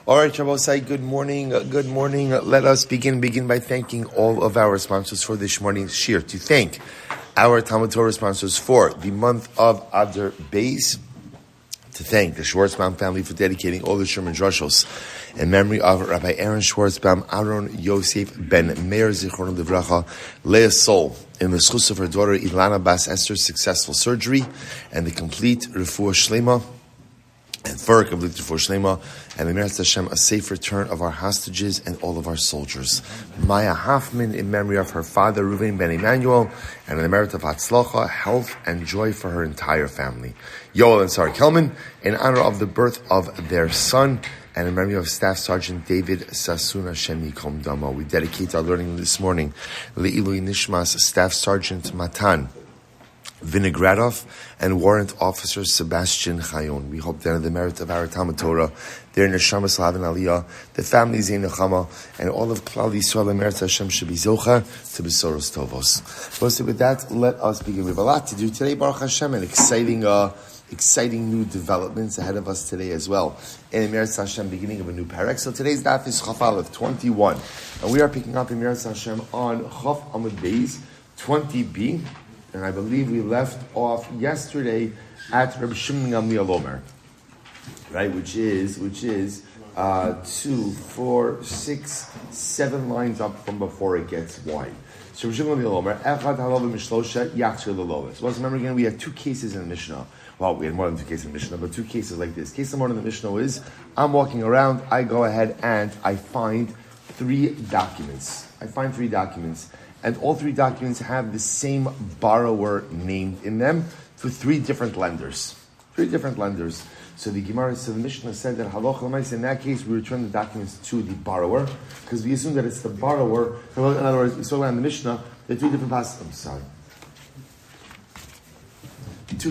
All right, Shabbosai, good morning. Good morning. Let us begin by thanking all of our sponsors for this morning's shir. To thank our TALMUD Torah sponsors for the month of Adar Beis. To thank the Schwarzbaum family for dedicating all the Sherman Drushos in memory of Rabbi Aaron Schwarzbaum, Aharon Yosef ben Meir, Zichron Livracha, Leah Sol, in the zechus of her daughter Ilana Bas Esther's successful surgery and the complete refuah sheleima. And for a complete refuah sheleima, and the Meir Hashem, a safe return of our hostages and all of our soldiers. Maia Hoffman, in memory of her father Reuven ben Emanuel, and in the merit of hatzlacha, health and joy for her entire family. Yoel Sara Kelman, in honor of the birth of their son, and in memory of Staff Sergeant David Sasson Hashem Yikom Damo. We dedicate our learning this morning Le'ilui Nishmas Staff Sergeant Matan Vinogradov and Warrant Officer Sebastian Chayon. We hope that in the merit of our TALMUD Torah, their neshama and aliyah, the families in neshama, and all of Klal Yisrael, merit Hashem should be zocha to besoros tovos. So with that, let us begin. We have a lot to do today, Baruch Hashem, and exciting new developments ahead of us today as well. In Meir Hashem, beginning of a new parak. So today's daf is Chaf Aleph 21, and we are picking up in Meir Hashem on Chaf Amud Beis 20b. And I believe we left off yesterday at Rabbi Shmuel Silber, right? Which is 2, 4, 6, 7 lines up from before it gets wide. So Rabbi Shmuel Silber, Echad Halav Mishlosha Yachzer Lolovis. So let's remember again, we had 2 cases in the Mishnah. Well, we had more than 2 cases in the Mishnah, but 2 cases like this. Case number 1 in the Mishnah is, I'm walking around, I go ahead and I find 3 documents. And all 3 documents have the same borrower named in them for 3 different lenders. So the Mishnah said that halacha l'maisa, in that case, we return the documents to the borrower because we assume that it's the borrower. In other words, we saw in the Mishnah there are 2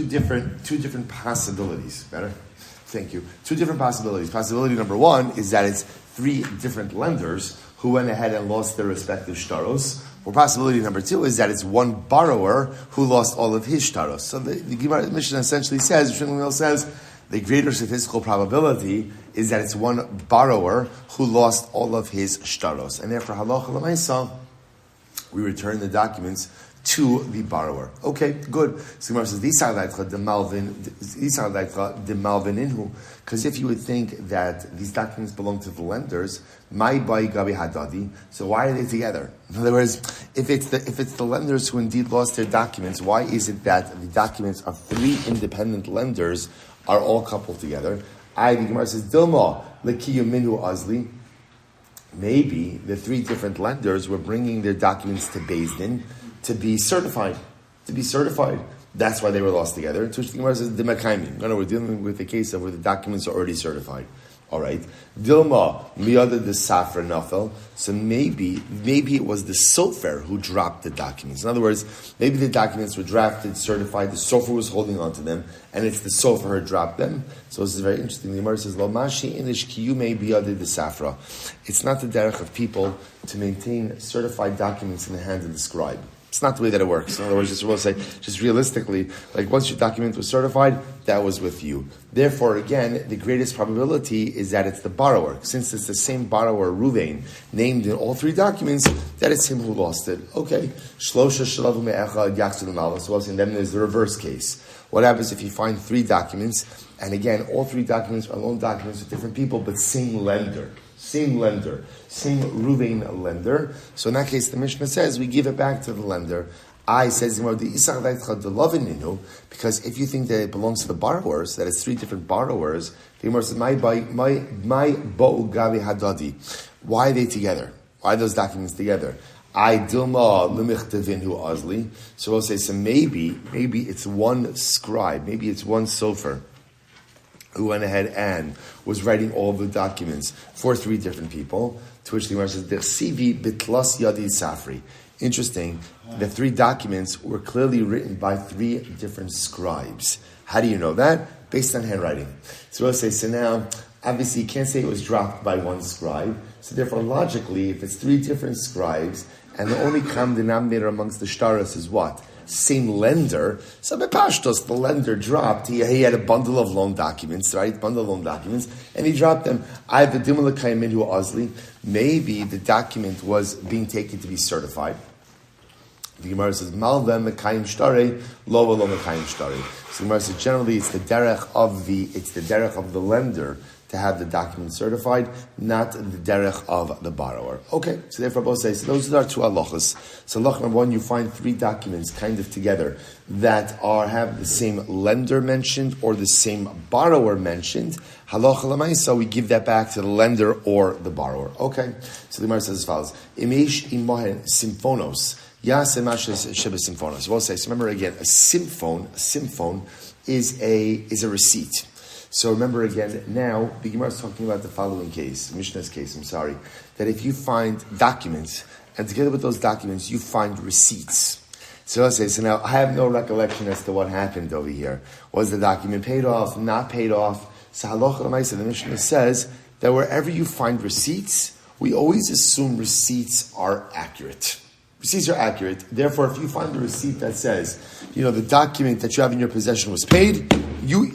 different two different possibilities. Better? Thank you. 2 different possibilities. Possibility number 1 is that it's 3 different lenders who went ahead and lost their respective shtaros. Or possibility number 2 is that it's 1 borrower who lost all of his shtaros. So the Mishnah essentially says, Emanuel says, the greater statistical probability is that it's 1 borrower who lost all of his shtaros. And therefore, halacha l'maisa, we return the documents to the borrower. Okay, good. So Gemara says, because if you would think that these documents belong to the lenders, so why are they together? In other words, if it's the lenders who indeed lost their documents, why is it that the documents of 3 independent lenders are all coupled together? The Gemara says, Dilma lekiyu minhu azli. Maybe the 3 different lenders were bringing their documents to Beis Din to be certified. That's why they were lost together. To which the Gemara says, no, we're dealing with a case of where the documents are already certified. All right. Dilma miyada de safra nafel. So maybe it was the sofer who dropped the documents. In other words, maybe the documents were drafted, certified, the sofer was holding on to them, and it's the sofer who dropped them. So this is very interesting. The Gemara says, Lo mashi inish kiyume biyada de safra. It's not the derech of people to maintain certified documents in the hands of the scribe. It's not the way that it works. In other words, just realistically, like once your document was certified, that was with you. Therefore, again, the greatest probability is that it's the borrower. Since it's the same borrower, Reuven, named in all 3 documents, that it's him who lost it. Okay. Shlosha shalavu me'echad yachzer l'malos. So and then there's the reverse case. What happens if you find 3 documents, and again, all 3 documents are loan documents with different people, but same lender, same Reuven lender. So in that case, the Mishnah says we give it back to the lender. Says because if you think that it belongs to the borrowers, that it's 3 different borrowers, the Gemara says, my bo'u gavi hadadi. Why are they together? Why are those documents together? Dilma limichtevinu azli. So we'll say, so maybe it's 1 scribe, maybe it's 1 sofer who went ahead and was writing all the documents for 3 different people, to which the Gemara says, Dechsivi bitlas yadi safri. Interesting, the 3 documents were clearly written by 3 different scribes. How do you know that? Based on handwriting. So we'll say, so now, obviously you can't say it was dropped by 1 scribe, so therefore logically, if it's 3 different scribes, and the only common denominator amongst the shtaros is what? same lender. So Bepashtos, the lender dropped. He had a bundle of loan documents, right? And he dropped them. I have the Dimul Kaimin who Ozli. Maybe the document was being taken to be certified. The Gemara says, Malva Mekayim Shtare, Lo Mekayim Shtare. So the Gemara says, generally it's the derech of the lender to have the document certified, not the derech of the borrower. Okay, so therefore both say, so those are two halachas. So halach number one, you find three documents kind of together that have the same lender mentioned or the same borrower mentioned. Halacha l'maisa, we give that back to the lender or the borrower. Okay, so the Gemara says as follows, Imesh imahen symphonos. Symphonos. We'll say, so remember again, a symphone is a receipt. So remember again, now the Gemara is talking about the following case, Mishnah's case, that if you find documents, and together with those documents, you find receipts. So let's say, so now I have no recollection as to what happened over here. Was the document paid off, not paid off? So halacha l'maisa, the Mishnah says that wherever you find receipts, we always assume receipts are accurate. Receipts are accurate. Therefore, if you find a receipt that says, the document that you have in your possession was paid,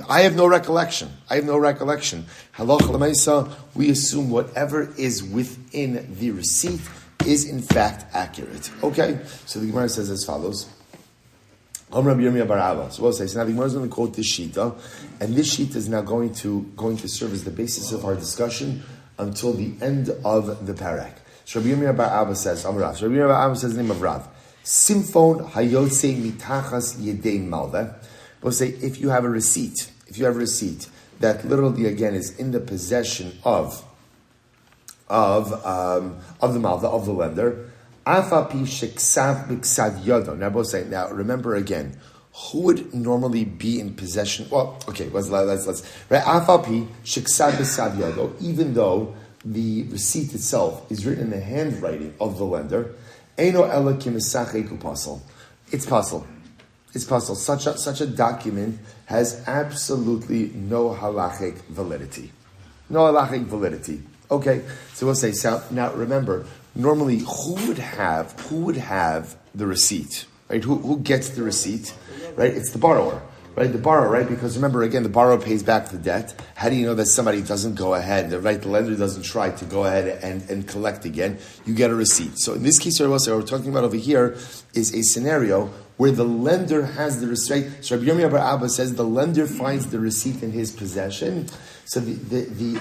I have no recollection. Halacha l'maisa, we assume whatever is within the receipt is in fact accurate. Okay? So the Gemara says as follows. So we'll say, so now the Gemara is going to quote this shita, and this shita is now going to serve as the basis of our discussion until the end of the parak. So Rabbi Yirmiyah bar Abba says, Rabbi Yirmiyah bar Abba says the name of Rav. Simfon hayotze mitachas yedei malveh. We'll say if you have a receipt that literally again is in the possession of the malveh, of the lender. Afapi sheksav b'ksav yodo. Now both say, now remember again, who would normally be in possession? Well, okay, let's right. Afapi sheksav b'ksav yodo, even though the receipt itself is written in the handwriting of the lender. Eino ela kimisachek u'pasal. It's puzzle. Such a document has absolutely no halachic validity. Okay, so we'll say. So now remember, normally who would have the receipt? Right? Who gets the receipt? Right? It's the borrower. Right, the borrower, right? Because remember, again, the borrower pays back the debt. How do you know that somebody doesn't go ahead, right? The lender doesn't try to go ahead and collect again. You get a receipt. So in this case, what we're talking about over here is a scenario where the lender has the receipt. So Rabbi Yirmiyah bar Abba says the lender finds the receipt in his possession. So the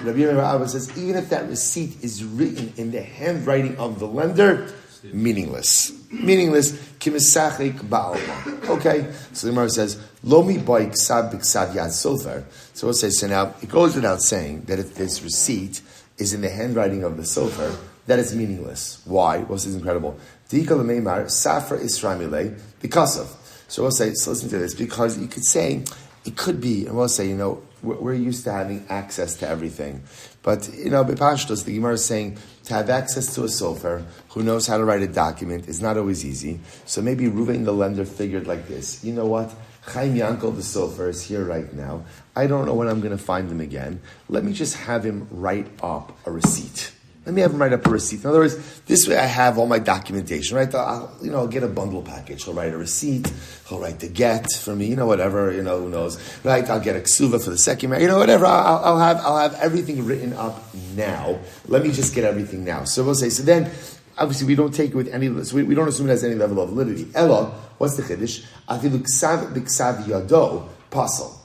Rabbi Yirmiyah bar Abba says even if that receipt is written in the handwriting of the lender, meaningless. Kimisachik ba'alma. Okay, so the Gemara says lomi boy ksav b'ksav yad sofer. So we'll say, so now it goes without saying that if this receipt is in the handwriting of the sofer, that is meaningless. Why? Well, this is incredible. Dika l'meimar safra isramile because of. So we'll say, so listen to this, because you could say it could be, and we'll say, we're used to having access to everything. But, Bepashtos, the Gemara is saying to have access to a sofer who knows how to write a document is not always easy. So maybe Reuven, the lender, figured like this. You know what? Chaim Yankel, the sofer, is here right now. I don't know when I'm going to find him again. Let me just have him write up a receipt. In other words, this way I have all my documentation, right? I'll get a bundle package. He'll write a receipt. He'll write the get for me, whatever, who knows, right? I'll get a ksuva for the second marriage, whatever. I'll have everything written up now. Let me just get everything now. So we'll say, so then, obviously we don't take it with any, so we don't assume it has any level of validity. Ella, what's the chiddush? Afilu ksav b'ksav yado pasal.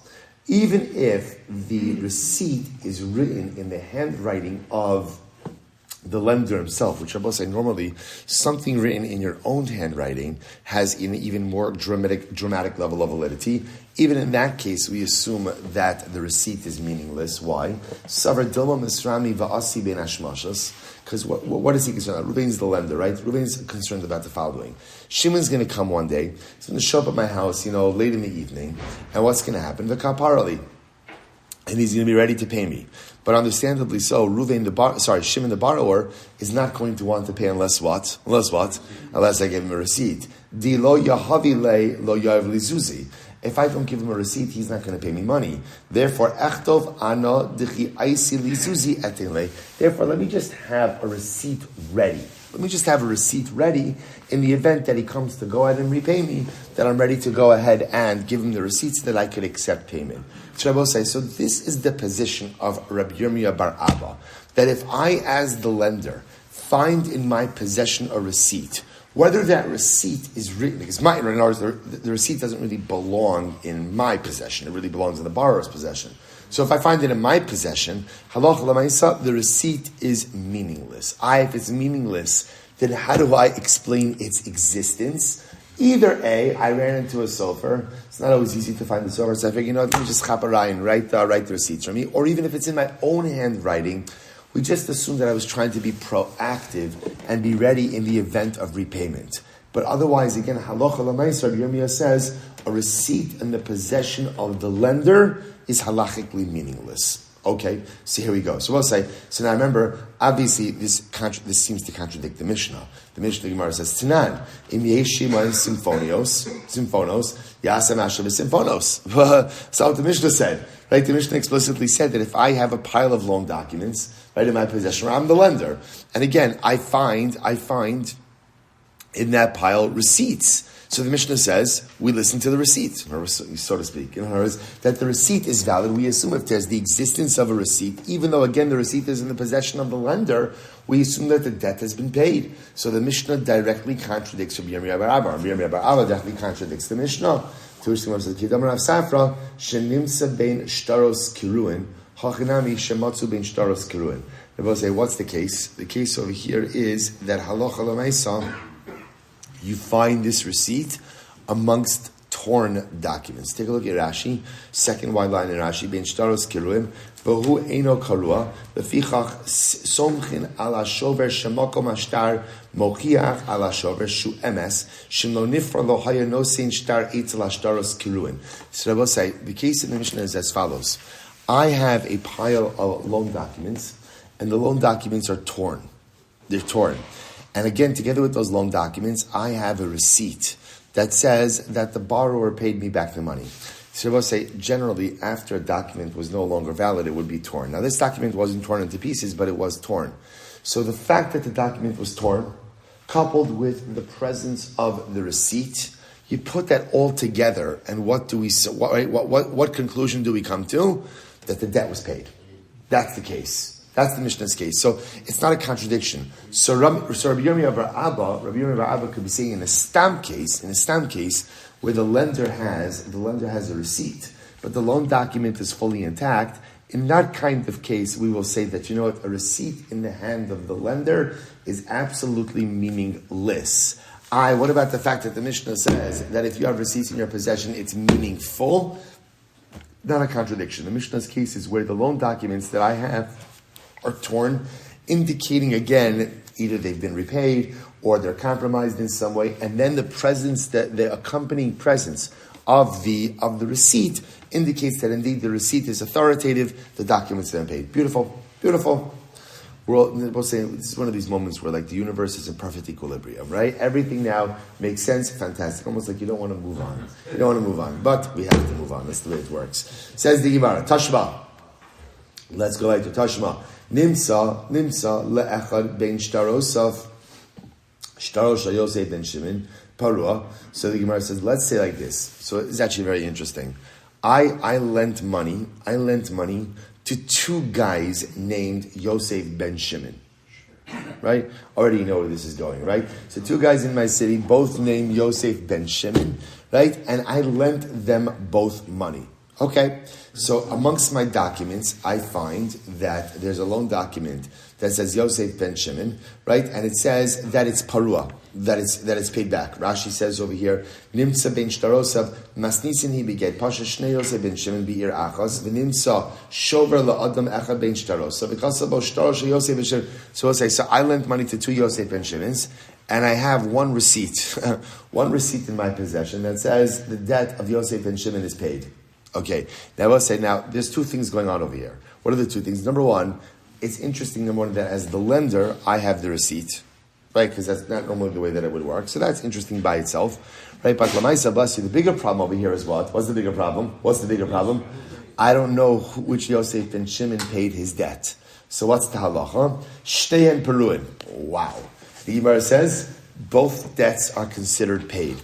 Even if the receipt is written in the handwriting of the lender himself, which I will say normally something written in your own handwriting has an even more dramatic level of validity. Even in that case, we assume that the receipt is meaningless. Why? Because what is he concerned about? Reuven's the lender, right? Reuven's concerned about the following. Shimon's going to come one day. He's going to show up at my house, late in the evening. And what's going to happen? The kaparali. And he's going to be ready to pay me. But understandably so, Shimon the borrower is not going to want to pay unless what? Unless I give him a receipt. Di lo yahavi le lo yav lizuzi. If I don't give him a receipt, he's not going to pay me money. Therefore, echtov ano dichi aisi lizuzi etele. Therefore, let me just have a receipt ready. Let me just have a receipt ready in the event that he comes to go ahead and repay me, that I'm ready to go ahead and give him the receipts that I could accept payment. So this is the position of Rabbi Yirmiyah bar Abba, that if I, as the lender, find in my possession a receipt, whether that receipt is written, because the receipt doesn't really belong in my possession, it really belongs in the borrower's possession. So if I find it in my possession, halacha l'maisa, the receipt is meaningless. If it's meaningless, then how do I explain its existence? Either A, I ran into a sofer. It's not always easy to find the sofer, so I figure, let me just chaparai and write the receipts for me. Or even if it's in my own handwriting, we just assume that I was trying to be proactive and be ready in the event of repayment. But otherwise, again, halacha l'maisa, Yirmiyah says, a receipt in the possession of the lender is halachically meaningless. Okay, so here we go. So we'll say, so now remember, obviously this seems to contradict the Mishnah. The Mishnah Gemara says, Tanan, im yeshima symphonos, yasam asher symphonos. So what the Mishnah said, right? The Mishnah explicitly said that if I have a pile of loan documents, right, in my possession, I'm the lender. And again, I find in that pile receipts. So the Mishnah says, we listen to the receipt, so to speak. In other words, that the receipt is valid. We assume if there's the existence of a receipt, even though, again, the receipt is in the possession of the lender, we assume that the debt has been paid. So the Mishnah directly contradicts Rabbi Yirmiyah bar Abba. Rabbi Yirmiyah bar Abba directly contradicts the Mishnah. To which the Gemara says, Kidam Rav Safra, shenimsa bein shtaros kiruin, hachinami shematzu bein shtaros kiruin. They both say, what's the case? The case over here is that halacha l'maisa, you find this receipt amongst torn documents. Take a look at Rashi, second wide line in Rashi, ben shtaros kiruim, v'hu eino karua, v'fichach somchin ala shover shemakom ashtar mochiach ala shover shu emes, shemlo nifra lo haya no sein shtar eitzel ashtaros kiruim. So I will say, the case in the Mishnah is as follows. I have a pile of loan documents, and the loan documents are torn. They're torn. And again, together with those loan documents, I have a receipt that says that the borrower paid me back the money. So I will say, generally, after a document was no longer valid, it would be torn. Now, this document wasn't torn into pieces, but it was torn. So the fact that the document was torn, coupled with the presence of the receipt, you put that all together, and what conclusion do we come to? That the debt was paid. That's the case. That's the Mishnah's case. So it's not a contradiction. So Rabbi Yirmiyah bar Abba could be saying in a stamp case, where the lender has a receipt, but the loan document is fully intact. In that kind of case, we will say that, a receipt in the hand of the lender is absolutely meaningless. What about the fact that the Mishnah says that if you have receipts in your possession, it's meaningful? Not a contradiction. The Mishnah's case is where the loan documents that I have are torn, indicating again, either they've been repaid or they're compromised in some way, and then the accompanying presence of the receipt indicates that indeed the receipt is authoritative, the documents have been paid. Beautiful, beautiful. We're both saying this is one of these moments where the universe is in perfect equilibrium, right? Everything now makes sense, fantastic. Almost like you don't want to move on. But we have to move on. That's the way it works. Says the Gemara, Tashma. Let's go back to Tashma. Nimsa le'echad ben shtarosov shtarosh Yosef ben Shimon parua. So the Gemara says, let's say like this. So it's actually very interesting. I lent money to two guys named Yosef ben Shimon. Right? Already you know where this is going, right? So two guys in my city, both named Yosef ben Shimon, right? And I lent them both money. Okay, so amongst my documents, I find that there's a loan document that says Yosef ben Shimon, right? And it says that it's parua, that it's paid back. Rashi says over here, Nimsa ben shtarosav masnisin hi beget pasha shnei Yosef ben Shimon beir achas v'nimsa shover la'adam echad ben shtarosav v'kasab bo shtarosh Yosef ben Shimon. So I'll say, so I lent money to two Yosef ben Shimons, and I have one receipt in my possession that says the debt of Yosef ben Shimon is paid. Okay, now I'll say, there's two things going on over here. What are the two things? Number one, it's interesting, that as the lender, I have the receipt, right? Because that's not normally the way that it would work. So that's interesting by itself, right? But Lamaisa, bless you, the bigger problem over here is what? What's the bigger problem? I don't know which Yosef ben Shimon paid his debt. So what's the halacha? Shteyen peruin. Wow. The Gemara says both debts are considered paid,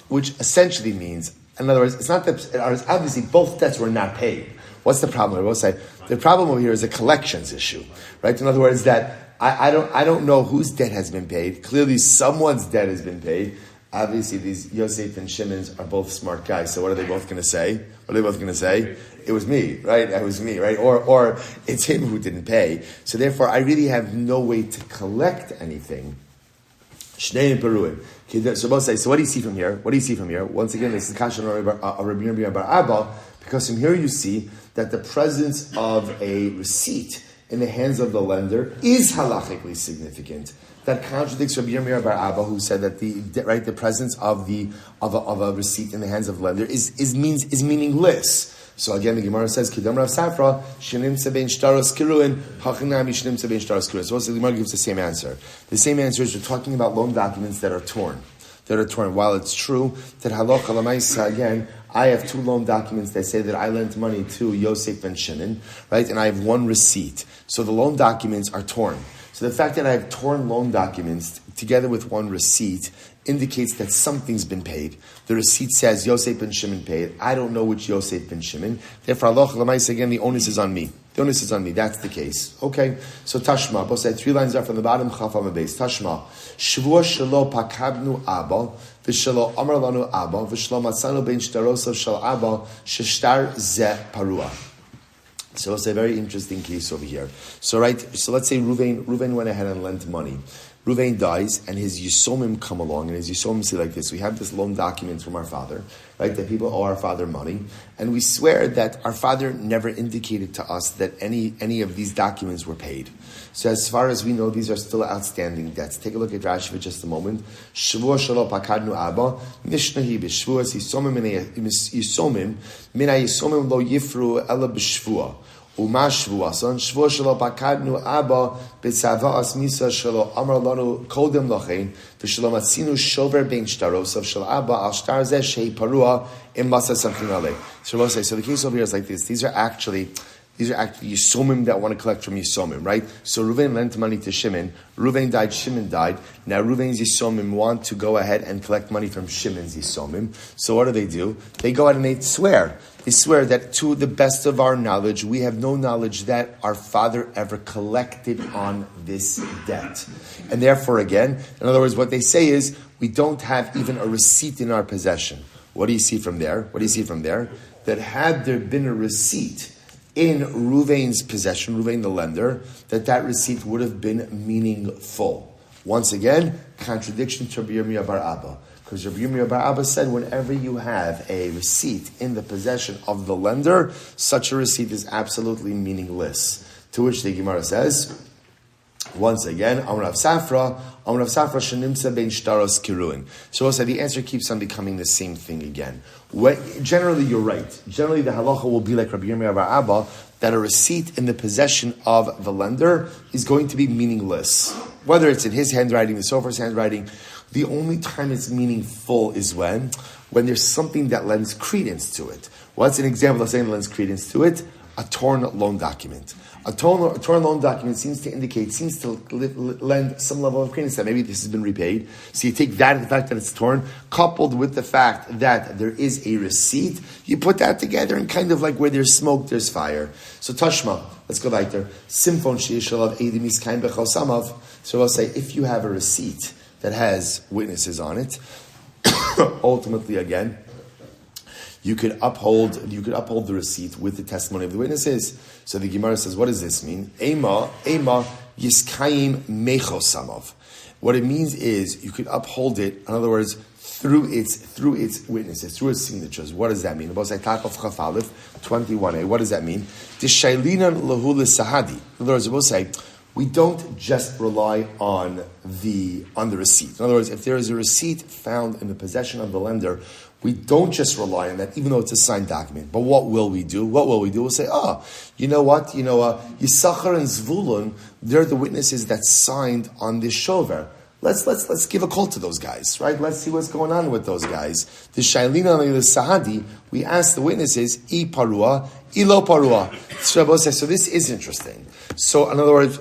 which essentially means, in other words, it's not that obviously both debts were not paid. What's the problem? I will say the problem over here is a collections issue, right? In other words, that I don't know whose debt has been paid. Clearly, someone's debt has been paid. Obviously, these Yosef and Shimon's are both smart guys. So what are they both going to say? What are they both going to say? It was me, right? It was me, right? Or it's him who didn't pay. So therefore, I really have no way to collect anything. Shnei Peruim. So both say. So what do you see from here? What do you see from here? Once again, this is Kashan Rabbi Bar Abba, because from here you see that the presence of a receipt in the hands of the lender is halachically significant. That contradicts Rabbi Yirmiyah Bar Abba, who said that the presence of a receipt in the hands of the lender is meaningless. So again, the Gemara says, "Kidam Rav Safra shenim sebein shtaros kiruin hachinami shenim sebein shtaros kiruin." So the Gemara gives the same answer. The same answer is we're talking about loan documents that are torn. While it's true that halacha l'maisa, again, I have two loan documents that say that I lent money to Yosef and Shimon, right? And I have one receipt. So the loan documents are torn. So the fact that I have torn loan documents together with one receipt indicates that something's been paid. The receipt says Yosef and Shimon paid. I don't know which Yosef and Shimon. Therefore, halacha l'maisa, again, the onus is on me. That's the case. Okay. So Tashma, both side, 3 lines are from the bottom. Chafam base. Tashma. Shvua shelo pakadnu abba, v'shelo amar lanu abba, v'shelo matzanu ben shtarosav shel abba, sheshtar ze parua. So it's a very interesting case over here. So let's say Reuven went ahead and lent money. Reuven dies, and his Yisomim come along, and his Yisomim say like this: we have this loan document from our father, right? That people owe our father money, and we swear that our father never indicated to us that any of these documents were paid. So as far as we know, these are still outstanding debts. Take a look at Rashi for just a moment. Shavua shelo pakadnu abba nishnahi b'shvuas Yisomim mina Yisomim lo yifru ela b'shvua. Uma shvuason shvua shelo pakadnu abba b'tzavas misa shelo amar lanu kodem lochein v'shelo matzinu shover ben shtarosav shel abba al shtar zeh shei parua im masa samchin alei. So the case over here is like this. These are actually Yisomim that want to collect from Yisomim, right? So Reuven lent money to Shimon. Reuven died, Shimon died. Now Reuven's Yisomim want to go ahead and collect money from Shimon's Yisomim. So what do? They go out and they swear. They swear that to the best of our knowledge, we have no knowledge that our father ever collected on this debt. And therefore, again, in other words, what they say is, we don't have even a receipt in our possession. What do you see from there? That had there been a receipt in Reuven's possession, Reuven the lender, that receipt would have been meaningful. Once again, contradiction to Rabbi Yirmiyah Bar Abba. Because Rabbi Yirmiyah Bar Abba said, whenever you have a receipt in the possession of the lender, such a receipt is absolutely meaningless. To which the Gemara says, once again, Amar Rav Safra shenimsa ben shtaros kiruin. So also the answer keeps on becoming the same thing again. Generally, you're right. Generally, the halacha will be like Rabbi Yirmiyah Bar Abba, that a receipt in the possession of the lender is going to be meaningless. Whether it's in his handwriting, the sofer's handwriting, the only time it's meaningful is when there's something that lends credence to it. What's an example of saying that lends credence to it? A torn loan document. A torn loan document seems to lend some level of credence that maybe this has been repaid. So you take that, the fact that it's torn, coupled with the fact that there is a receipt, you put that together and kind of like where there's smoke, there's fire. So Tashma, let's go back there. Simfon she'ishalav edimis kain bechal samav. So I'll say, if you have a receipt that has witnesses on it, ultimately again, you could uphold the receipt with the testimony of the witnesses. So the Gemara says, what does this mean? Ema yiskayim mechosamav. What it means is you could uphold it, in other words, through its witnesses, through its signatures. What does that mean? About type of Chafalif 21a. What does that mean? Tishailinan lahu l'sahadi. In other words, we'll say, we don't just rely on the receipt. In other words, if there is a receipt found in the possession of the lender, we don't just rely on that, even though it's a signed document. But what will we do? We'll say, you know what? Yisachar and Zvulun, they're the witnesses that signed on this shover. Let's give a call to those guys, right? Let's see what's going on with those guys. The Shailina and the Sahadi, we ask the witnesses, I parua, ilo parua. So this is interesting. So in other words,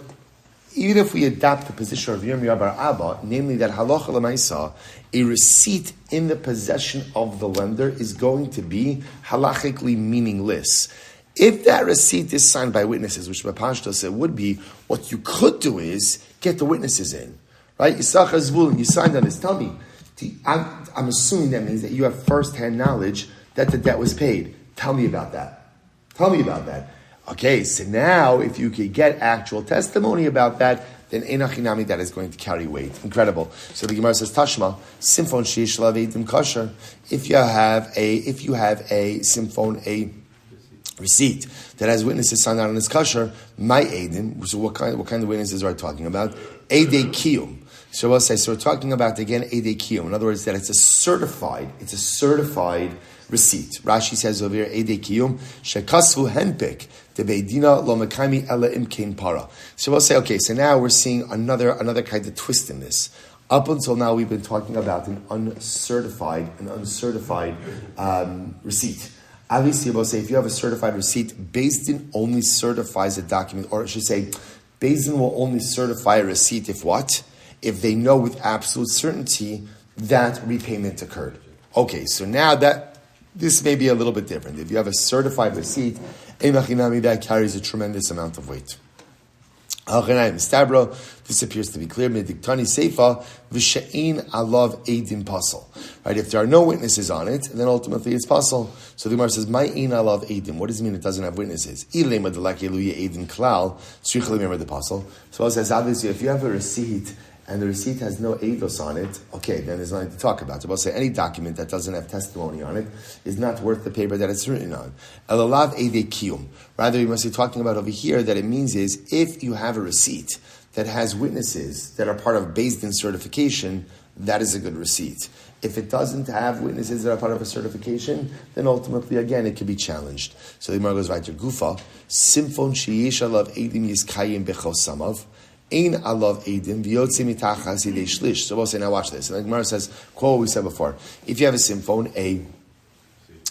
even if we adopt the position of Yirmiyah bar Abba, namely that halacha l'maisa, a receipt in the possession of the lender is going to be halachically meaningless. If that receipt is signed by witnesses, which Bapashto said would be, what you could do is get the witnesses in, right? Yisachar Zvulun, you signed on this. Tell me, I'm assuming that means that you have first-hand knowledge that the debt was paid. Tell me about that. Okay, so now if you could get actual testimony about that, then enachinami, that is going to carry weight. Incredible. So the Gemara says, Tashma, simfon sheish lavedim kasher. If you have a simfon, a receipt that has witnesses signed out on its kasher, my edim. So what kind of witnesses are we talking about? Edei kiyum. So we'll say, so we're talking about again edei kiyum. In other words, that it's a certified receipt. Rashi says over here, edei kiyum shekasvu henpik debeidina lo mekami ela imkein para. So we'll say, okay, so now we're seeing another kind of twist in this. Up until now, we've been talking about an uncertified receipt. Obviously, we'll say if you have a certified receipt, Beis Din only certifies a document, or I should say, Beis Din will only certify a receipt if what? If they know with absolute certainty that repayment occurred. Okay, so now this may be a little bit different. If you have a certified receipt, that carries a tremendous amount of weight. This appears to be clear. Mediktani seifa v'she'in alav eidim pasal. Right? If there are no witnesses on it, then ultimately it's pasal. So the Gemara says, "Ma'in alav eidim." What does it mean? It doesn't have witnesses. Ilema delaki eluya eidim klal. Tzricha lemember the pasal. So it says, obviously, if you have a receipt and the receipt has no eidos on it, okay, then there's nothing to talk about. So we'll say any document that doesn't have testimony on it is not worth the paper that it's written on. Elalav eidei kiyum. Rather, we must be talking about over here that it means is if you have a receipt that has witnesses that are part of Beis Din certification, that is a good receipt. If it doesn't have witnesses that are part of a certification, then ultimately, again, it could be challenged. So the Gemara goes right to Gufa, Simfon sheyesh alav eidim yiskayim bechosamav. Ein alav eidim v'yotze mitachas yidei shlish. So we'll say, now watch this. And the Gemara says, quote what we said before. If you have a simfon, a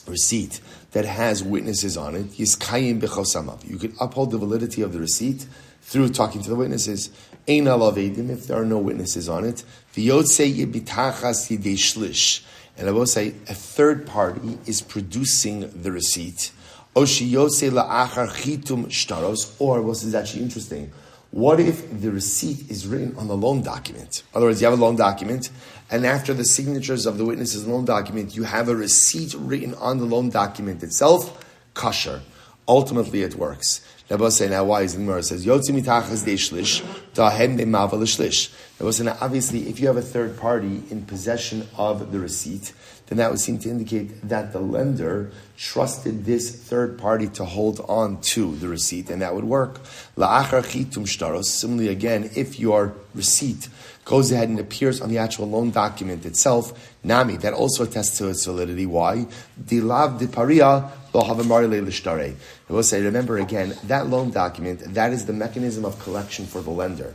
receipt that has witnesses on it, yiskayim bechosamav. You could uphold the validity of the receipt through talking to the witnesses. Ein alav eidim, if there are no witnesses on it, v'yotze mitachas yidei shlish. And I will say, a third party is producing the receipt. Oshi yotze la'achar chitum shtaros. Or, this is actually interesting. What if the receipt is written on the loan document? In other words, you have a loan document, and after the signatures of the witnesses in the loan document, you have a receipt written on the loan document itself, kosher. Ultimately, it works. Now, why is the Gemara says, Yotzi mitachas de shlish, dahem de mava l'shlish. Now, obviously, if you have a third party in possession of the receipt, then that would seem to indicate that the lender trusted this third party to hold on to the receipt, and that would work. La'achar chitum shtaros. Similarly, again, if your receipt goes ahead and appears on the actual loan document itself, nami, that also attests to its validity. Why? Dilav di paria lo havamari le'lishtare. I will say, remember again, that loan document, that is the mechanism of collection for the lender.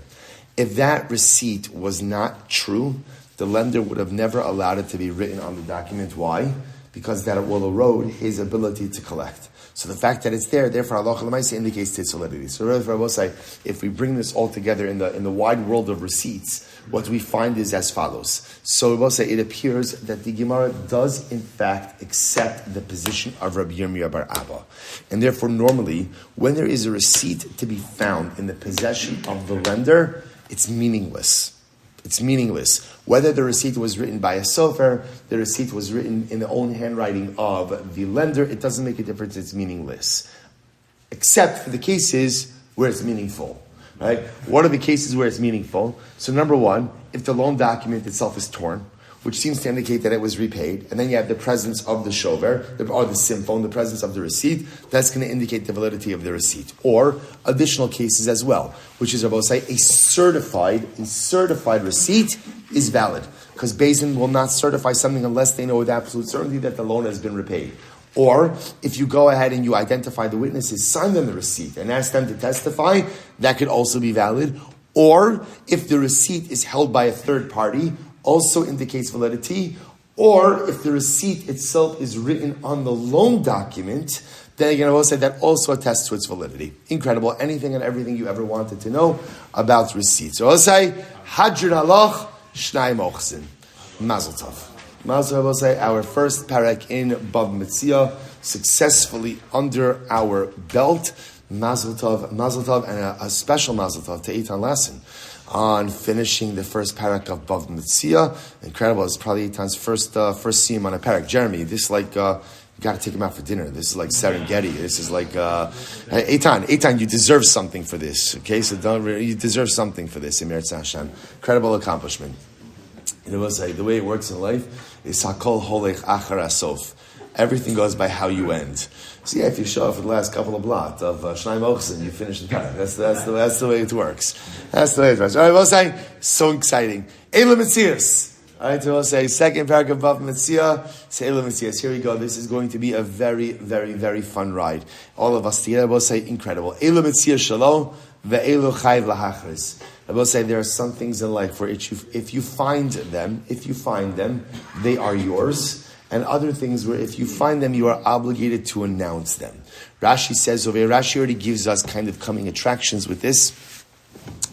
If that receipt was not true, the lender would have never allowed it to be written on the document. Why? Because that will erode his ability to collect. So the fact that it's there, therefore, halacha l'maisa indicates its validity. So I will say, if we bring this all together in the wide world of receipts, what we find is as follows. So we will say, it appears that the Gemara does in fact accept the position of Rabbi Yirmiyah bar Abba. And therefore, normally, when there is a receipt to be found in the possession of the lender, it's meaningless. It's meaningless. Whether the receipt was written by a sofer, the receipt was written in the own handwriting of the lender, it doesn't make a difference, it's meaningless. Except for the cases where it's meaningful. Right? What are the cases where it's meaningful? So number one, if the loan document itself is torn, which seems to indicate that it was repaid, and then you have the presence of the shover, or the simphone, the presence of the receipt, that's going to indicate the validity of the receipt. Or additional cases as well, which is, I will say, a certified receipt is valid, because Beis Din will not certify something unless they know with absolute certainty that the loan has been repaid. Or if you go ahead and you identify the witnesses, sign them the receipt, and ask them to testify, that could also be valid. Or if the receipt is held by a third party, also indicates validity. Or if the receipt itself is written on the loan document, then again, I will say that also attests to its validity. Incredible. Anything and everything you ever wanted to know about receipts. So I'll say, Hadrin Aloch, Shnai Mochzin. Mazel Tov. Mazel Tov, I will say, our first parak in Bava Metzia, successfully under our belt. Mazel Tov, and a special Mazel Tov to Eitan lesson on finishing the first parak of Bava Metzia. Incredible. It's probably Eitan's first siyum on a parak. Jeremy, this like, you got to take him out for dinner. This is like Serengeti. This is like, Eitan, you deserve something for this. Okay, so you deserve something for this. Emir Tzashan. Incredible accomplishment. You know, the way it works in life is Hakol Holech Achar Asof. Everything goes by how you end. So yeah, if you show up for the last couple of blot of Shnai Mochzin, you finish the parak. That's the way it works. That's the way it works. All right, we'll say, so exciting. Eila Metzias. All right, so we'll say, second parak of Bava Metzia, say Eila Metzias. Here we go. This is going to be a very, very, very fun ride. All of us together will say, incredible. Eila Metzias Shalom, ve'elu chayv lahachris. I will say there are some things in life where if you find them, they are yours. And other things where if you find them, you are obligated to announce them. Rashi says over here, Rashi already gives us kind of coming attractions with this.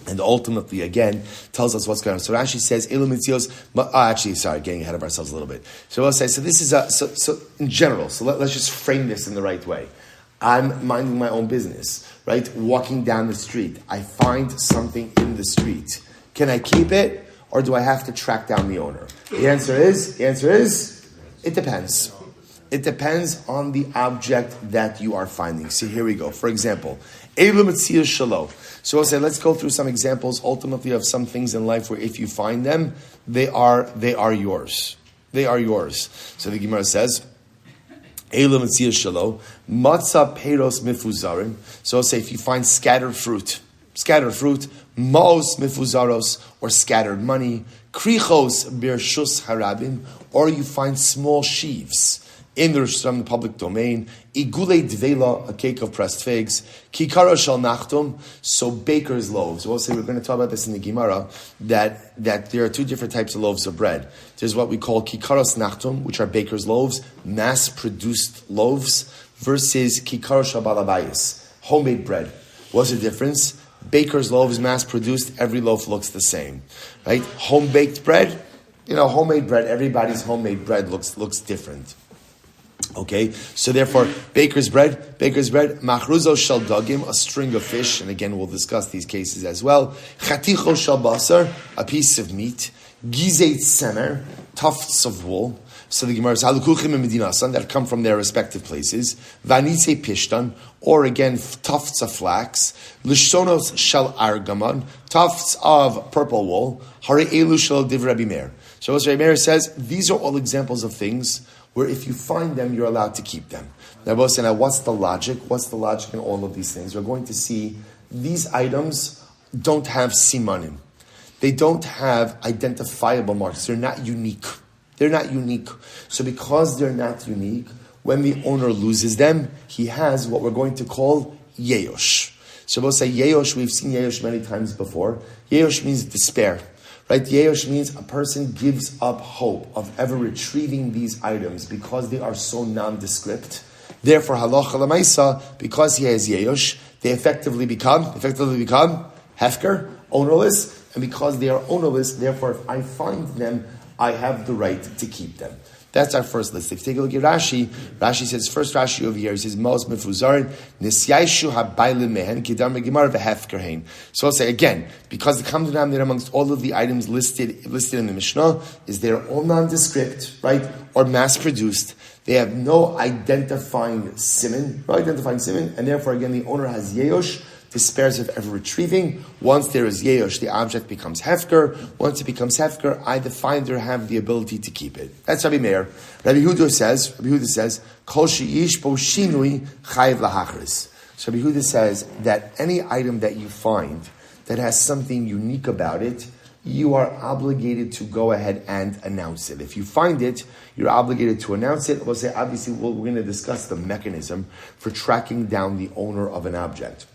And ultimately, again, tells us what's going on. So Rashi says, getting ahead of ourselves a little bit. So I'll say, so this is so in general, so let's just frame this in the right way. I'm minding my own business, right? Walking down the street. I find something in the street. Can I keep it? Or do I have to track down the owner? The answer is, it depends. It depends on the object that you are finding. See, here we go. For example, Eila Metzia Shalom. So I'll say, let's go through some examples, ultimately, of some things in life where if you find them, they are yours. They are yours. So the Gemara says, Eila Metzia Shalom, Matzah Peiros Mifuzarim. So I'll say, if you find scattered fruit, Maos Mifuzaros, or scattered money, Krichos Birshus Harabim, or you find small sheaves in the public domain, Igule Dvela, a cake of pressed figs, Kikara Shal Nachtum, so baker's loaves. We'll say we're going to talk about this in the Gemara, that there are two different types of loaves of bread. There's what we call Kikaros Nachtum, which are baker's loaves, mass-produced loaves, versus Kikara Shal Balabayis, homemade bread. What's the difference? Baker's loaves, mass-produced, every loaf looks the same, right? Home-baked bread, homemade bread, everybody's homemade bread looks different. Okay, so therefore, baker's bread, machruzo shel dagim, a string of fish, and again we'll discuss these cases as well. Chaticho shel basar, a piece of meat. Gizeit semer, tufts of wool. So the Gemara says, halukuchim and medinasan, that come from their respective places. Vanitze pishtan, or again, tufts of flax. Lishonos shel argaman, tufts of purple wool. Hare elu shel div Rabbi Meir. So as Rabbi Meir says, these are all examples of things where if you find them, you're allowed to keep them. Now, what's the logic? What's the logic in all of these things? We're going to see these items don't have simanim. They don't have identifiable marks. They're not unique. So because they're not unique, when the owner loses them, he has what we're going to call yeyosh. So we'll say yeyosh, we've seen yeyosh many times before. Yeyosh means despair. Right? Yeyosh means a person gives up hope of ever retrieving these items because they are so nondescript. Therefore, halacha l'maisa, because he has yeyosh, they effectively become hefker, ownerless, and because they are ownerless, therefore, if I find them, I have the right to keep them. That's our first list. If you take a look at Rashi, Rashi says, first Rashi over here, he says, Maos mefuzarin, nisyaishu habaylim mehen, kidam megimar v'hefkerhein. So I'll say again, because the common denominator amongst all of the items listed in the Mishnah is they're all nondescript, right, or mass-produced. They have no identifying siman, and therefore, again, the owner has yeyosh, despairs of ever retrieving. Once there is yeyosh, the object becomes hefker. Once it becomes hefker, I, the finder, have the ability to keep it. That's Rabbi Meir. Rabbi Huda says, Kol she'ish bo shinui chayiv lahachris. So Rabbi Huda says that any item that you find that has something unique about it, you are obligated to go ahead and announce it. If you find it, you're obligated to announce it. We'll say, obviously, we're going to discuss the mechanism for tracking down the owner of an object.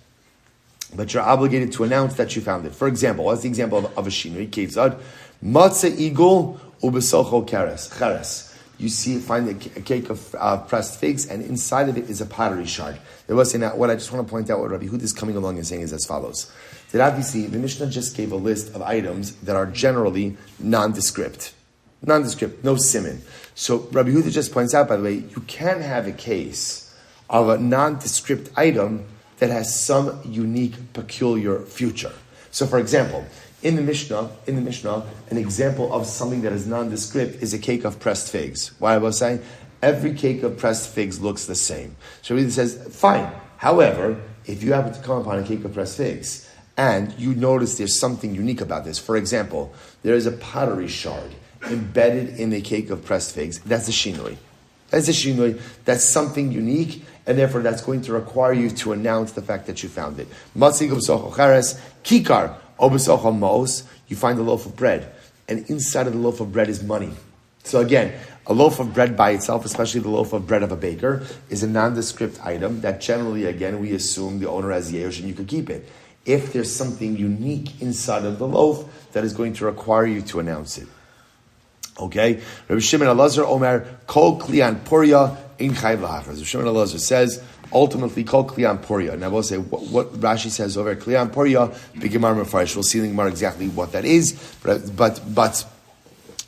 But you're obligated to announce that you found it. For example, what's the example of a shinui? Ketzad, matzah igul ubesocho cheres. find a cake of pressed figs, and inside of it is a pottery shard. There was what I just want to point out. What Rabbi Hy'd is coming along and saying is as follows: that obviously the Mishnah just gave a list of items that are generally nondescript, no siman. So Rabbi Hy'd just points out, by the way, you can have a case of a nondescript item that has some unique, peculiar future. So, for example, in the Mishnah, an example of something that is nondescript is a cake of pressed figs. Why I was saying every cake of pressed figs looks the same. So it says, fine. However, if you happen to come upon a cake of pressed figs and you notice there's something unique about this, for example, there is a pottery shard embedded in a cake of pressed figs, that's a shinui. That's something unique, and therefore that's going to require you to announce the fact that you found it. Kikar. You find a loaf of bread, and inside of the loaf of bread is money. So again, a loaf of bread by itself, especially the loaf of bread of a baker, is a nondescript item that generally, again, we assume the owner has yesh and you could keep it. If there's something unique inside of the loaf, that is going to require you to announce it. Okay? Rabbi Shimon Elazar Omer, Kol Klian Poria in Chayv Lahachar. Rabbi Shimon Elazar says, ultimately, Kol Klian Poria. And I will say, what Rashi says over Klian Poria, B'Gemar Mefarish. We'll see in the Gemara exactly what that is. But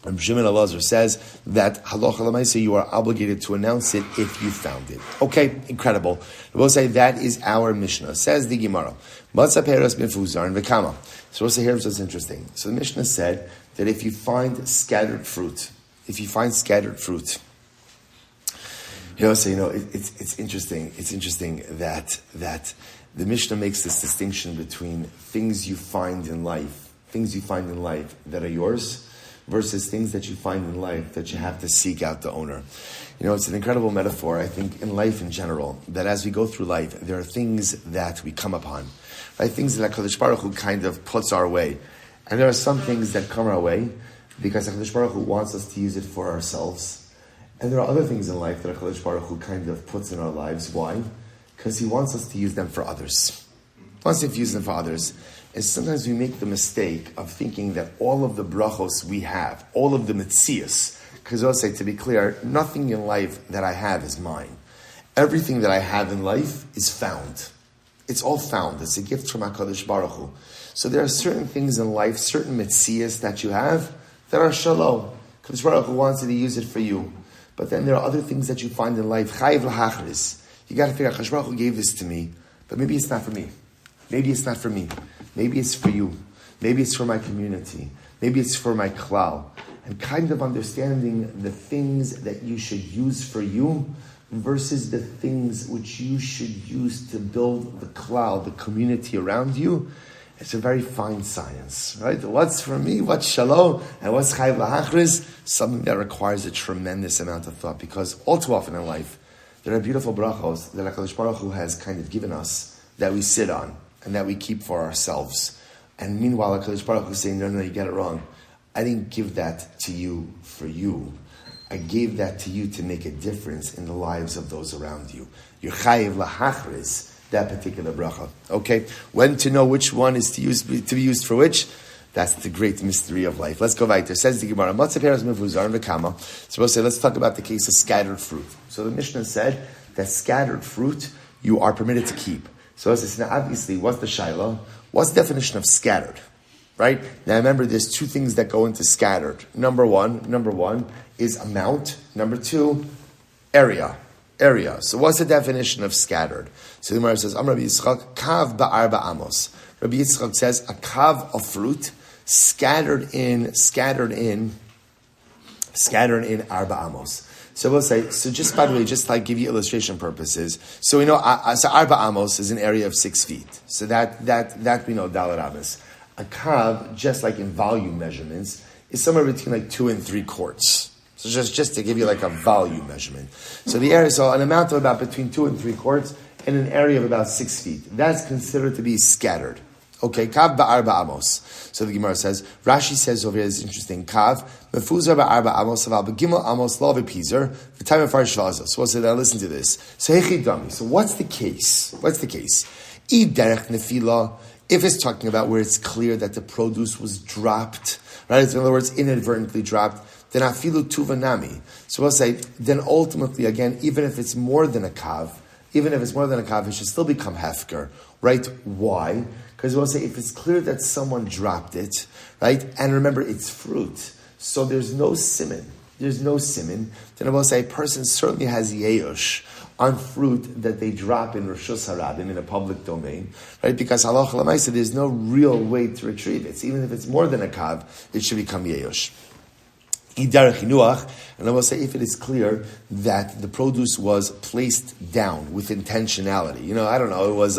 Rabbi Shimon Elazar says that halacha l'maaseh you are obligated to announce it if you found it. Okay, incredible. We'll say that is our Mishnah. Says the Gemara, Matzah peras mefuzar and v'kama. So we'll say here's what's interesting. So the Mishnah said that if you find scattered fruit, it's interesting. It's interesting that the Mishnah makes this distinction between things you find in life that are yours, versus things that you find in life that you have to seek out the owner. It's an incredible metaphor, I think, in life in general, that as we go through life, there are things that we come upon, right? Things that HaKadosh Baruch Hu kind of puts our way. And there are some things that come our way because HaKadosh Baruch Hu wants us to use it for ourselves. And there are other things in life that HaKadosh Baruch Hu kind of puts in our lives. Why? Because He wants us to use them for others. He wants us to use them for others. And sometimes we make the mistake of thinking that all of the brachos we have, all of the metzias, because I'll say, to be clear, nothing in life that I have is mine. Everything that I have in life is found. It's all found. It's a gift from HaKadosh Baruch Hu. So there are certain things in life, certain metzias that you have that are shalom. HaKadosh Baruch Hu wants you to use it for you. But then there are other things that you find in life. Chayv l'hachris. You got to figure out, HaKadosh Baruch Hu gave this to me, but maybe it's not for me. Maybe it's not for me. Maybe it's for you. Maybe it's for my community. Maybe it's for my klal. And kind of understanding the things that you should use for you versus the things which you should use to build the klal, the community around you. It's a very fine science, right? What's for me, what's shalom, and what's chayv lahachris, something that requires a tremendous amount of thought, because all too often in life, there are beautiful brachos that HaKadosh Baruch Hu has kind of given us that we sit on and that we keep for ourselves. And meanwhile, HaKadosh Baruch Hu is saying, no, you get it wrong. I didn't give that to you for you. I gave that to you to make a difference in the lives of those around you. You're chayiv lahachris, that particular bracha. Okay? When to know which one is to be used for which, that's the great mystery of life. Let's go back there. Says the Gemara, Matzah peras mefuzar and v'kama. So we'll say, let's talk about the case of scattered fruit. So the Mishnah said that scattered fruit you are permitted to keep. So as I said, now obviously, what's the shaila? What's the definition of scattered? Right? Now remember, there's two things that go into scattered. Number one is amount. Number two, area. So what's the definition of scattered? So the Gemara says, Rabbi Yitzchak, kav ba'arba amos. Rabbi Yitzchak says, a kav of fruit scattered in arba amos. So we'll say, so just by the way, just like give you illustration purposes. So we know, so arba amos is an area of 6 feet. So that we know, dalar amos. A kav, just like in volume measurements, is somewhere between like 2 and 3 quarts. So just to give you like a volume measurement. So the area, so an amount of about between 2 and 3 quarts in an area of about 6 feet. That's considered to be scattered. Okay, kav ba'arba amos. So the Gemara says, Rashi says over here, it's interesting, kav, mefuzar ba'arba amos, aval b'gimel amos, lo v'pizer, v'tayim v'farish v'azah. So we'll say that, listen to this. So hechidami, so what's the case? I derech nefila, if it's talking about where it's clear that the produce was dropped, right? In other words, inadvertently dropped, then afilu tuvanami. So we'll say, then ultimately, again, even if it's more than a kav, it should still become hefker, right? Why? Because we'll say, if it's clear that someone dropped it, right? And remember, it's fruit. So there's no siman. Then I will say, a person certainly has yeush on fruit that they drop in Rishus Harabim, in a public domain, right? Because halacha l'maisa, there's no real way to retrieve it. So even if it's more than a kav, it should become yeush. And I will say, if it is clear that the produce was placed down with intentionality, I don't know, it was,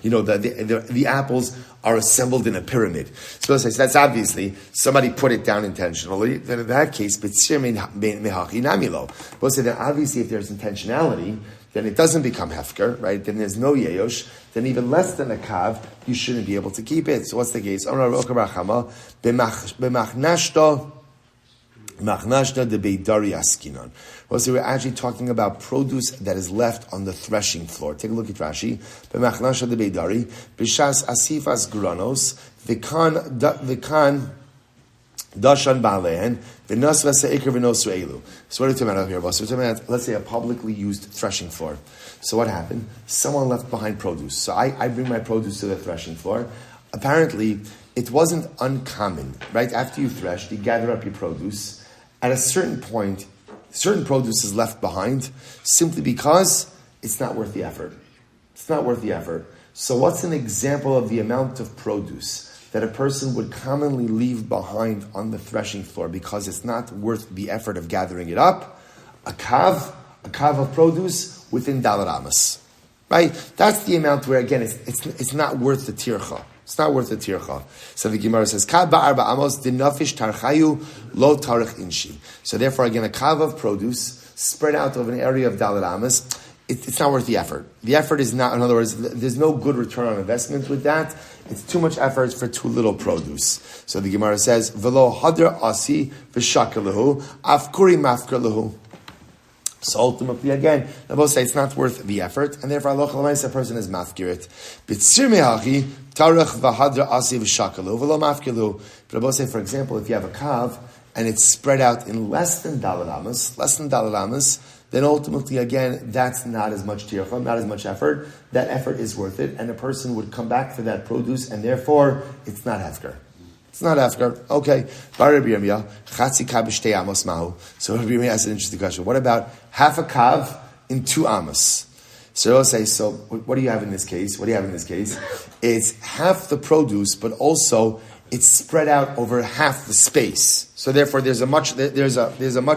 the apples are assembled in a pyramid. So that's obviously somebody put it down intentionally. Then in that case, we'll say that obviously if there's intentionality, then it doesn't become hefker, right? Then there's no yeyosh. Then even less than a kav, you shouldn't be able to keep it. So what's the case? Well, so we're actually talking about produce that is left on the threshing floor. Take a look at Rashi. B'machnashta de beidari, b'shas asifas granos, v'kan dashan ba'alehen, v'nas v'se'ikr v'nosu elu. So what are we talking about here, boss? We're talking about, let's say, a publicly used threshing floor. So what happened? Someone left behind produce. So I bring my produce to the threshing floor. Apparently, it wasn't uncommon, right? After you threshed, you gather up your produce. At a certain point, certain produce is left behind simply because it's not worth the effort. So what's an example of the amount of produce that a person would commonly leave behind on the threshing floor because it's not worth the effort of gathering it up? A kav of produce within dalar amas, right? That's the amount where, again, it's not worth the tircha. It's not worth the tircha. So the Gemara says, "Kav ba'arba amos dinafish tarchayu lo tarich inshi." So therefore, again, a kav of produce spread out over an area of dalar amas, it's not worth the effort. The effort is not, in other words, there's no good return on investment with that. It's too much effort for too little produce. So the Gemara says, "Velo hadr asi v'shakalahu afkuri mafkalahu." So ultimately, again, I will say it's not worth the effort, and therefore, Allah a person is mafkirit. B'tzir mehachi tarach v'hadra asi v'shakalu v'lo mafkilu. But I will say, for example, if you have a kav and it's spread out in less than dalar amas, then ultimately, again, that's not as much tircha, not as much effort. That effort is worth it, and a person would come back for that produce, and therefore, it's not hefker. It's not after. Okay. So Rabbi Yirmiyah asks an interesting question. What about half a kav in 2 amos? So I'll say, so what do you have in this case? It's half the produce, but also it's spread out over half the space. So therefore there's a much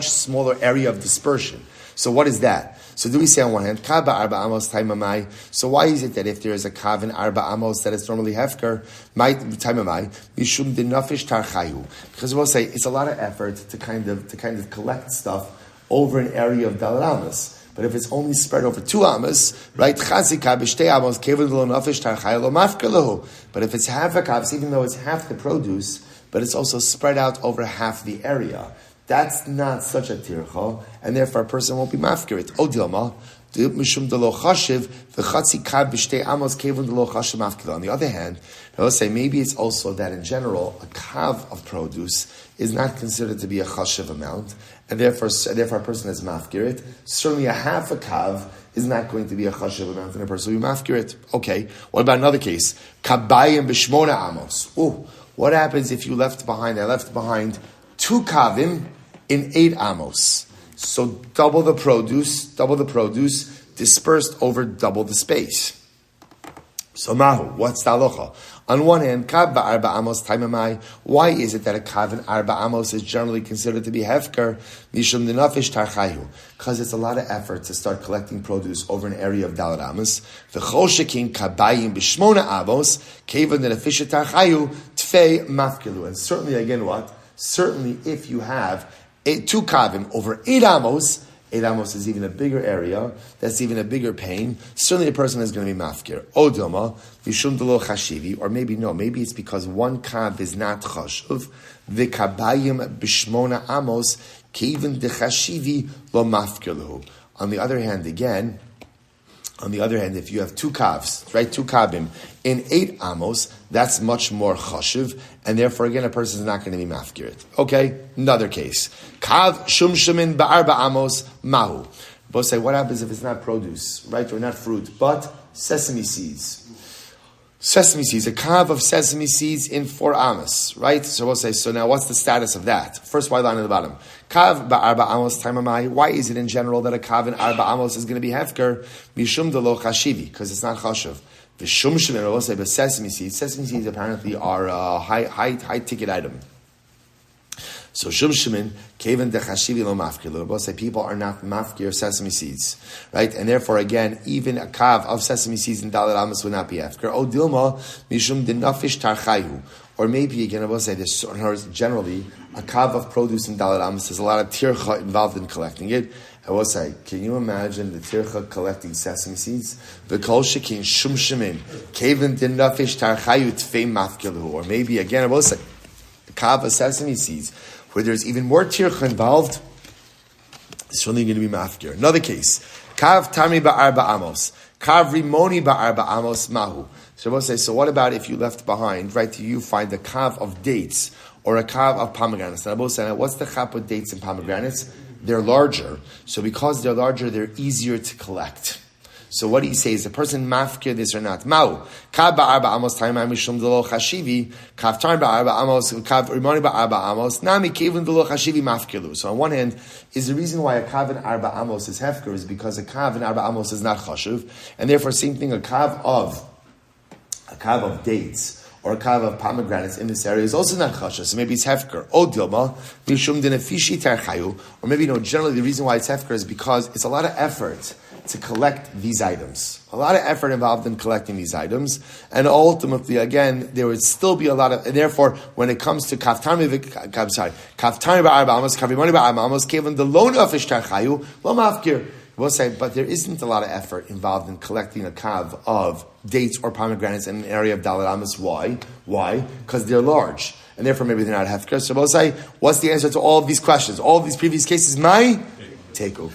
smaller area of dispersion. So what is that? So do we say on one hand, kav ba'arba amos taimamai? So why is it that if there is a kav in arba amos that is normally hefker, taimamai, mishum dinafish tarchayu? Because we'll say it's a lot of effort to kind of collect stuff over an area of dalar amos. But if it's only spread over 2 amos, right? Chazika b'shtei amos kevin lo nafish tarchayu lo mafkalahu. But if it's half a kav, even though it's half the produce, but it's also spread out over half the area, that's not such a tircha, and therefore a person won't be mafkirit. Odilma, mishum delo chashiv, v'chatzi kav b'shtei amos kevun delo chashiv mafkirit. On the other hand, let's say maybe it's also that in general, a kav of produce is not considered to be a chashiv amount, and therefore a person is mafkirit. Certainly a half a kav is not going to be a chashiv amount, and a person will be mafkirit. Okay, what about another case? Kabayim b'shmona amos. What happens if you left behind 2 kavim in 8 amos? So double the produce, dispersed over double the space. So mahu, what's the halacha? On one hand, kav ba'arba amos taimamai. Why is it that a kav in arba amos is generally considered to be hefker? Mishum dinafish tarchayu. Because it's a lot of effort to start collecting produce over an area of dalar amos. V'chol shekin kabayim b'shmona amos, kevan dinafish tarchayu, tfei mafkilu. And certainly, again, what? Certainly, if you have 2 kavim over 8 amos is even a bigger area. That's even a bigger pain. Certainly, a person is going to be mafkir. Odoma v'shum delo chashivi, or maybe it's because 1 kav is not chashuv. V'kabayim b'shmona amos keven dechashivi lo mafkir lehu. On the other hand, again, On the other hand, if you have two kavs, right, two kavim in 8 amos, that's much more chashuv, and therefore again a person is not going to be mafkirit. Okay, another case. Kav shumshumin ba'arba amos mahu. Both say, what happens if it's not produce, right, or not fruit, but sesame seeds? Sesame seeds, a kav of sesame seeds in 4 amos, right? So we'll say, so now what's the status of that? First white line at the bottom. Kav ba'arba amos taimamai. Why is it in general that a kav in arba amos is going to be hefker? Mishum de lo chashivi, because it's not chashuv. V'shum shemin, we'll say, but sesame seeds. Sesame seeds apparently are a high ticket item. So shum shemin keven de chashivi lo mafkir. We'll say people are not mafkir sesame seeds, right? And therefore, again, even a kav of sesame seeds in dalet amos would not be afker. O dilma mishum de nafish tarchayu. Or maybe again, I will say this. Generally, a kav of produce in dalet amos, there's a lot of tircha involved in collecting it. I will say, can you imagine the tircha collecting sesame seeds? V'kol shekin shum shemin keven de nafish tarchayu tfei mafkir. Or maybe again, I will say, a kav of sesame seeds, where there's even more tircha involved, it's certainly going to be mafkir. Another case, kav tami ba'arba amos, kav rimoni ba'arba amos mahu. So we'll say, so what about if you left behind, right, you find a kav of dates, or a kav of pomegranates? And I will say, what's the chap with dates and pomegranates? They're larger, so because they're larger, they're easier to collect. So what do you say? Is the person mafkir this or not? Mau. Kav ba'arba amos taimai mishum delo chashivi. Kav tar ba'arba amos. Kav rimoni ba'arba amos. Nami kevin delo chashivi mafkilu. So on one hand, is the reason why a kav in arba amos is hefker is because a kav in arba amos is not chashuv, and therefore same thing. A kav of dates or a kav of pomegranates in this area is also not chashuv. So maybe it's hefker. O dilma mishum denefishi tarchayu. Or maybe generally the reason why it's hefker is because it's a lot of effort to collect these items. A lot of effort involved in collecting these items. And ultimately, again, there would still be a lot of, and therefore, when it comes to kaftani ba'arba amos, kavimoni ba'arba amos, kevan the loan of ishtarchayu, lo mafkir. We'll say, but there isn't a lot of effort involved in collecting a kav of dates or pomegranates in an area of dalet amos. Why? Why? Because they're large. And therefore, maybe they're not hefker. So we'll say, what's the answer to all of these questions? All of these previous cases? My teku.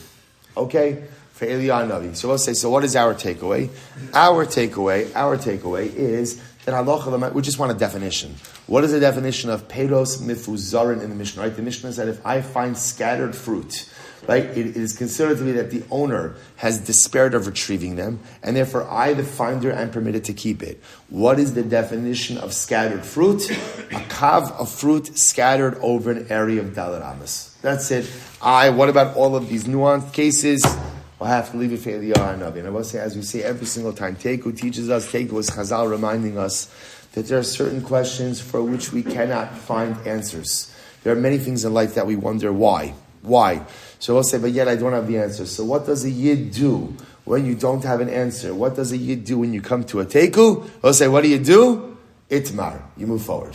Okay? For Ilana. So we'll say, so what is our takeaway? Our takeaway is that halacha, we just want a definition. What is the definition of peros mifuzarin in the Mishnah? Right? The Mishnah said if I find scattered fruit, right, it is considered to be that the owner has despaired of retrieving them, and therefore I, the finder, am permitted to keep it. What is the definition of scattered fruit? A kav of fruit scattered over an area of dalet amos. That's it. What about all of these nuanced cases? We'll have to leave it for Eliyahu. And I will say, as we say every single time, Teku teaches us, Teku is Chazal reminding us that there are certain questions for which we cannot find answers. There are many things in life that we wonder why. Why? So we'll say, but yet I don't have the answer. So what does a Yid do when you don't have an answer? What does a Yid do when you come to a Teku? We'll say, what do? Itmar. You move forward.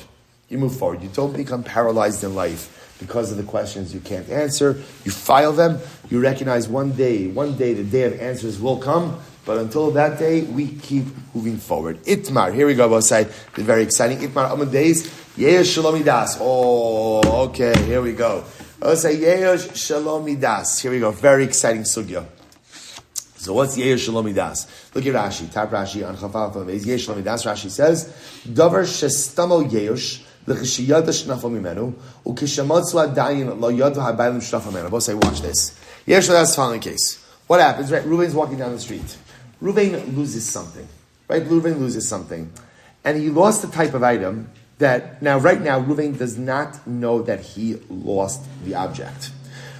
You don't become paralyzed in life because of the questions you can't answer. You file them. You recognize one day the day of answers will come. But until that day, we keep moving forward. Itmar. Here we go, both sides. It's very exciting. Itmar Amud Days. Yesh Shalomidas. Oh, okay. Here we go. I'll say Yesh Shalomidas. Here we go. Very exciting sugya. So what's Yesh Shalomidas? Look at Rashi. Top Rashi on Chafal Family. Yesh Shalomidas. Rashi says, Davar Shestamo Yesh. Both say, watch this. Yes, that's the following case. What happens, right? Reuven's walking down the street. Reuven loses something. Right? Reuven loses something. And he lost the type of item that, right now, Reuven does not know that he lost the object.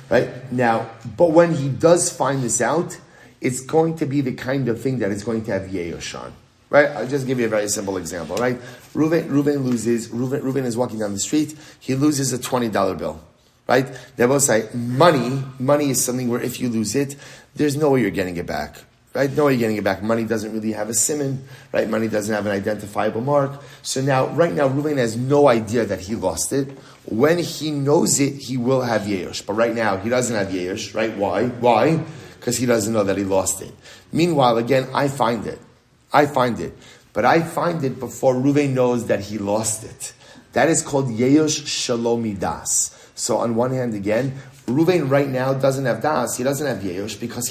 Right? Now, but when he does find this out, it's going to be the kind of thing that is going to have Yeyosh on. Right? I'll just give you a very simple example, right? Reuven is walking down the street, he loses a $20 bill. Right? They both say money is something where if you lose it, there's no way you're getting it back. Right? No way you're getting it back. Money doesn't really have a siman, right? Money doesn't have an identifiable mark. So right now, Reuven has no idea that he lost it. When he knows it, he will have yeyosh. But right now, he doesn't have yeyosh, right? Why? Because he doesn't know that he lost it. Meanwhile, again, I find it. But I find it before Reuven knows that he lost it. That is called Yeyosh Shalomidas. So on one hand, again, Reuven right now doesn't have das. He doesn't have Yeyosh because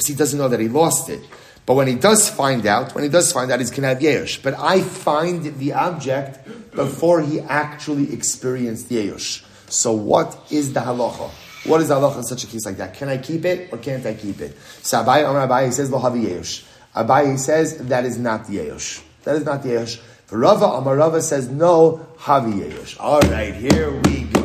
he doesn't know that he lost it. But when he does find out, he's going to have Yeush. But I find the object before he actually experienced Yeush. So what is the halacha? What is the halacha in such a case like that? Can I keep it or can't I keep it? So Abaye says, Lo havi Yeush. Abaye says, that is not Yeush. That is not Yeush. Rava says, no, havi Yeush. All right, here we go.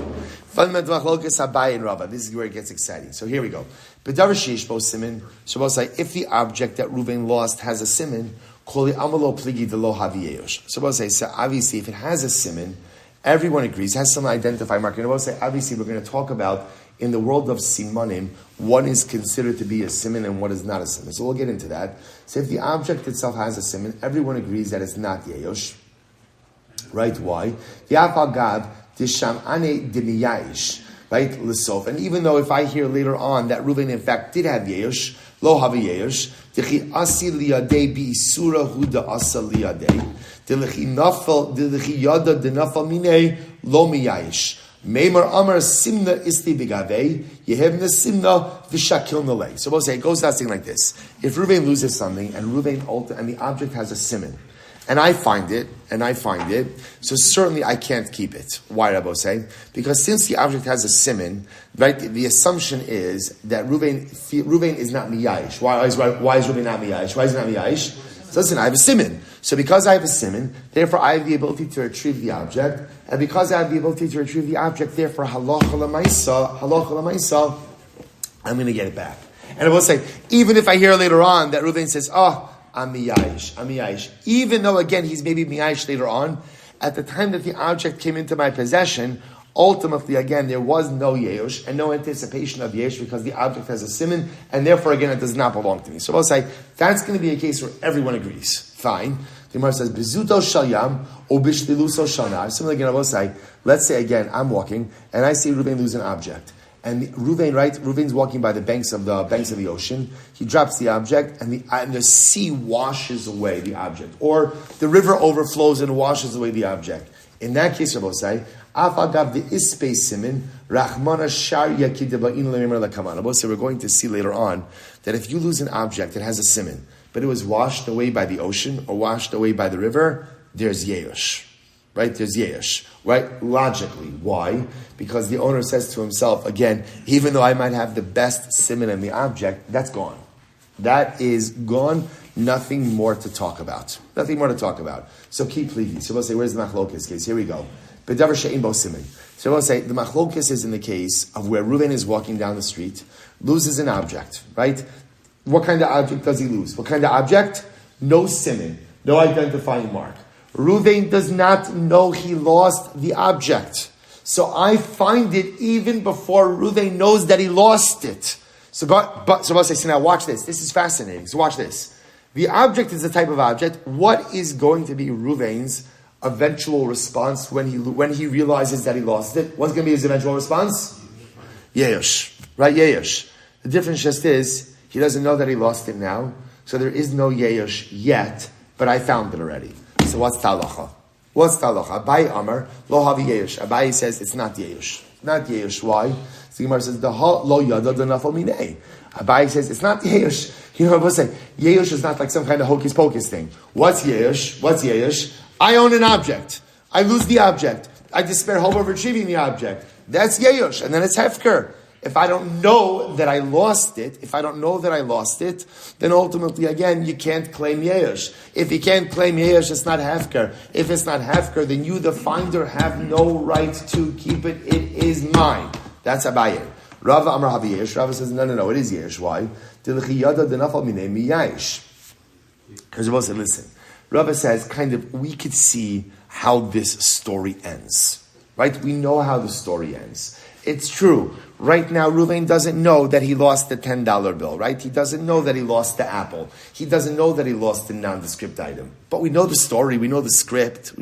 Fundamental machlokas Abaye and Rava. This is where it gets exciting. So here we go. B'davar sheish bo simin. Shabbos say, if the object that Reuven lost has a simin, koli amalo pligi de lo havi Yeush. Shabbos say, so obviously, if it has a simin, everyone agrees, has some identifying marker. And say, obviously, we're going to talk about in the world of simanim, what is considered to be a siman and what is not a siman. So we'll get into that. So if the object itself has a siman, everyone agrees that it's not Yeush. Right? Why? Right? L'sof. And even though if I hear later on that Reuven in fact did have Yeush, lo have Yeush, Dichi asi liyadei bi isura huda asa liyadei, Dichi nafal, Dichi yada de nafal minei, lo miyayish. Meir Amar Simna Isti Bigave, Yehevna Simna Vishakil Nalei. So we'll say it goes without saying like this. If Reuven loses something and the object has a siman, and I find it, so certainly I can't keep it. Why, Rabbi say? Because since the object has a siman, right, the assumption is that Reuven is not miyayish. Why is Reuven not miyayish? Why is he not miyayish? So listen, I have a siman. So because I have a siman, therefore I have the ability to retrieve the object. And because I have the ability to retrieve the object, therefore halacha l'maisa, I'm going to get it back. And I will say, even if I hear later on that Reuven says, I'm miyayish. Even though, again, he's maybe miyayish later on, at the time that the object came into my possession, ultimately, again, there was no Yeush and no anticipation of Yeush because the object has a siman, and therefore, again, it does not belong to me. So I'll say, that's going to be a case where everyone agrees. Fine. The Gemara says, Bezuto shalyam or bishliluso shalnar. Similarly, again, I will say, let's say, again, I'm walking, and I see Reuven lose an object. And Reuven's walking by the banks of the ocean. He drops the object, and the sea washes away the object. Or the river overflows and washes away the object. In that case, Rabbi say, Afagav the ispe simin, Rachmana shar yakidaba'in le'memer lekaman. Rabbi say, we're going to see later on that if you lose an object that has a simin, but it was washed away by the ocean or washed away by the river, there's Yeush. Right? There's Yeush. Right? Logically. Why? Because the owner says to himself, again, even though I might have the best simin in the object, that's gone. That is gone. Nothing more to talk about. So keep leaving. So we'll say, where's the machlokes case? Here we go. B'davar she'in bo simin. So we'll say, the machlokes is in the case of where Reuven is walking down the street, loses an object, right? What kind of object does he lose? What kind of object? No simin. No identifying mark. Reuven does not know he lost the object. So I find it even before Reuven knows that he lost it. So I'll say, so now watch this. This is fascinating. So watch this. The object is a type of object. What is going to be Reuven's eventual response when he realizes that he lost it? What's going to be his eventual response? Yeush. Right? Yeush. The difference just is, he doesn't know that he lost it now. So there is no Yeush yet, but I found it already. So what's halacha? Abaye Amar lo havi Yeush. Abaye says it's not Yeush. Not Yeush. Why? So the Gemara says the lo yada de nafal minei. Abaye says it's not Yeush. You know what I'm saying? Yeush is not like some kind of hocus pocus thing. What's Yeush? I own an object. I lose the object. I despair hope of retrieving the object. That's Yeush, and then it's hefker. If I don't know that I lost it, then ultimately, again, you can't claim Yeush. If you can't claim Yeush, it's not hefker. If it's not hefker, then you, the finder, have no right to keep it. It is mine. That's Abaye. Rava Amar Havi Yeush. Rava says, no, it is Yeush. Why? Because Rava said, listen. Rava says, we could see how this story ends. Right? We know how the story ends. It's true. Right now, Reuven doesn't know that he lost the $10 bill, right? He doesn't know that he lost the apple. He doesn't know that he lost the nondescript item. But we know the story. We know the script.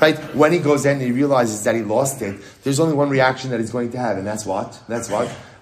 Right? When he goes in and he realizes that he lost it, there's only one reaction that he's going to have, and that's what?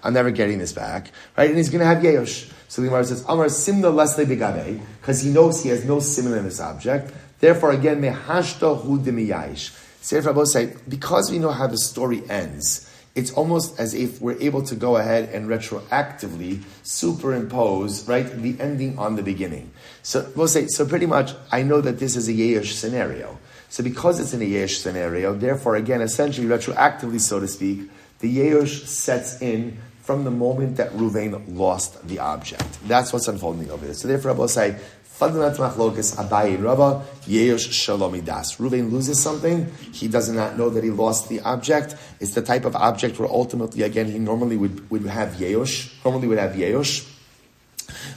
I'm never getting this back. Right? And he's going to have Yeush. So the Gemara says, Amar simna lesle bigave, because he knows he has no simna in this object. Therefore, again, mehashta hu demiyayish. Sefer Rabbi say, because we know how the story ends, it's almost as if we're able to go ahead and retroactively superimpose, right, the ending on the beginning. So we'll say, so pretty much, I know that this is a yesh scenario. So because it's in a yesh scenario, therefore, again, essentially, retroactively, so to speak, the yesh sets in from the moment that Reuven lost the object. That's what's unfolding over there. So therefore, I will say, fundamental machlokas Abaye and Rava yesh shalom das. Reuven loses something. He does not know that he lost the object. It's the type of object where ultimately, again, he normally would have yesh. Normally would have yesh,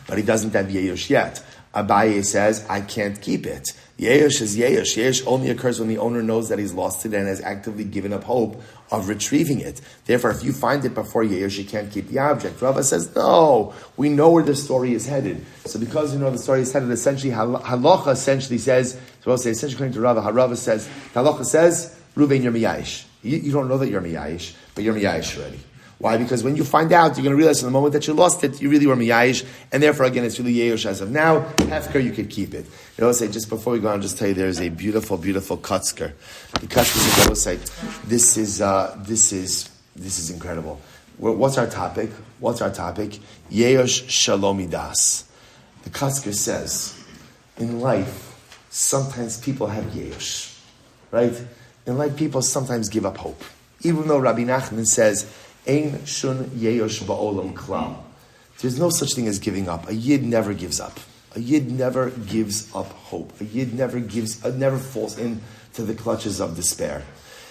but he doesn't have yesh yet. Abaye says, I can't keep it. Yesh is yesh. Yesh only occurs when the owner knows that he's lost it and has actively given up hope of retrieving it. Therefore, if you find it before yesh, you can't keep the object. Rava says, no, we know where the story is headed. So because you know the story is headed, essentially, halacha essentially says, so I'll say, essentially according to Rava, Rava says, halacha says, Reuven, you're miyayish. You don't know that you're miyayish, but you're miyayish already. Why? Because when you find out, you're going to realize in the moment that you lost it, you really were miyayish, and therefore, again, it's really yesh as of now. Hefker, you could keep it. I will say, just before we go on, I'll just tell you, there's a beautiful, beautiful kutzker. The kutzker, I will say, this is incredible. What's our topic? Yesh shalomi das. The kutzker says, in life, sometimes people have yesh, right? In life, people sometimes give up hope. Even though Rabbi Nachman says, Ein shun yeyosh ba'olam klal. There's no such thing as giving up. A yid never gives up. A yid never gives up hope. A yid never falls into the clutches of despair.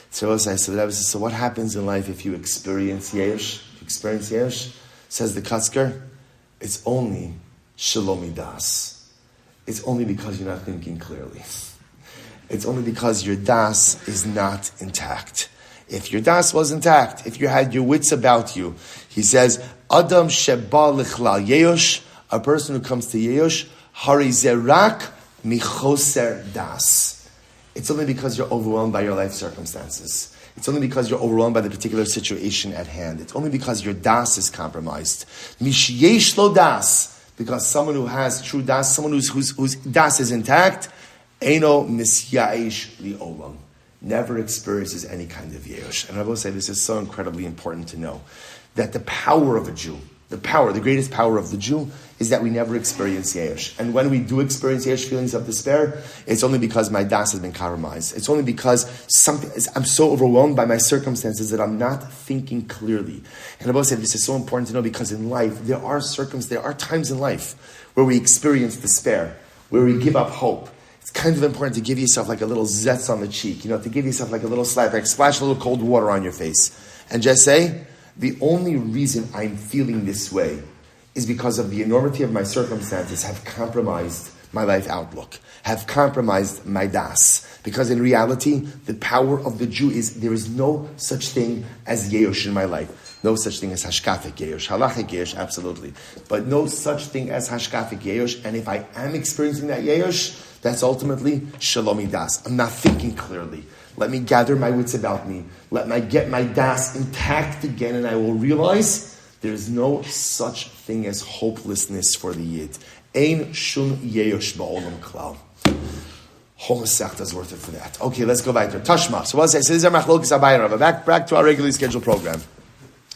So as I said, so what happens in life if you experience yeyosh? Says the Kutzker, it's only shalomi das. It's only because you're not thinking clearly. It's only because your das is not intact. If your das was intact, if you had your wits about you, he says, Adam sheba lichlal yeyosh, a person who comes to yeyosh, hari zerak michoser das. It's only because you're overwhelmed by your life circumstances. It's only because you're overwhelmed by the particular situation at hand. It's only because your das is compromised. Mishyesh lo das, because someone who has true das, someone whose das is intact, eno misya'ish li olam, never experiences any kind of yesh. And I will say this is so incredibly important to know, that the power of a Jew, the greatest power of the Jew, is that we never experience yesh. And when we do experience yesh feelings of despair, it's only because my das has been compromised. It's only because I'm so overwhelmed by my circumstances that I'm not thinking clearly. And I will say this is so important to know, because in life, there are times in life where we experience despair, where we give up hope. It's kind of important to give yourself like a little zetz on the cheek, to give yourself like a little slap, like splash a little cold water on your face, and just say, the only reason I'm feeling this way is because of the enormity of my circumstances have compromised my life outlook, have compromised my das. Because in reality, the power of the Jew is, there is no such thing as yeyosh in my life. No such thing as hashkafic yeyosh. Halachic yeyosh, absolutely. But no such thing as hashkafic yeyosh. And if I am experiencing that yeyosh, that's ultimately shalomi das. I'm not thinking clearly. Let me gather my wits about me. Let me get my das intact again, and I will realize there's no such thing as hopelessness for the yid. Ein shum yeyosh ba'olam klal. Whole Masechta is worth it for that. Okay, let's go back to Tashma. So what I say? So these are machlokas Abaye and Rava. Back to our regularly scheduled program.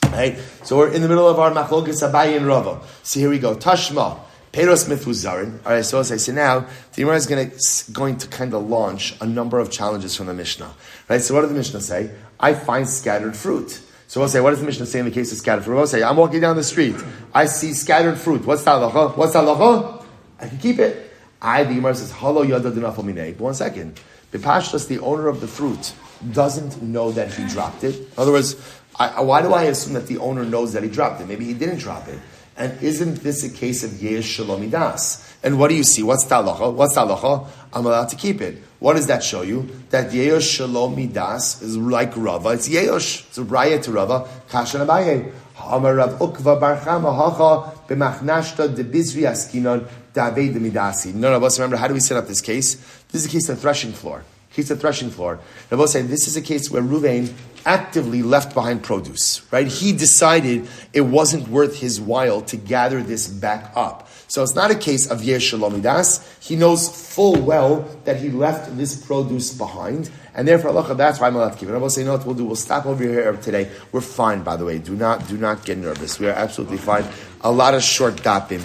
Right? So we're in the middle of our machlokas Abaye and Rava. So here we go. Tashma. Peros mifuzarin. All right, so as I say now, the Gemara is going to kind of launch a number of challenges from the Mishnah. Right? So what does the Mishnah say? I find scattered fruit. So we'll say, what does the Mishnah say in the case of scattered fruit? We'll say, I'm walking down the street. I see scattered fruit. What's the halacha? I can keep it. The Gemara says, Halo yada dinafal minei. But 1 second. Bipashtas, the owner of the fruit, doesn't know that he dropped it. In other words, why do I assume that the owner knows that he dropped it? Maybe he didn't drop it. And isn't this a case of yesh shalomi das? And what do you see? What's talacha? I'm allowed to keep it. What does that show you? That yesh shalomi das is like Rava. It's yesh. It's a braya to Rava. Kashan Abaye. Amar Rav Ukva bar Chama hacha b'machnashta debizri askinon davei demidasi. None of us remember, how do we set up this case? This is a case of threshing floor. He's the threshing floor. Rabbi saying this is a case where Reuven actively left behind produce, right? He decided it wasn't worth his while to gather this back up. So it's not a case of yesh shalomidas. He knows full well that he left this produce behind, and therefore, that's why I'm allowed to keep it. Rabbi say, you know what we'll do? We'll stop over here today. We're fine, by the way. Do not get nervous. We are absolutely fine. A lot of short dapim,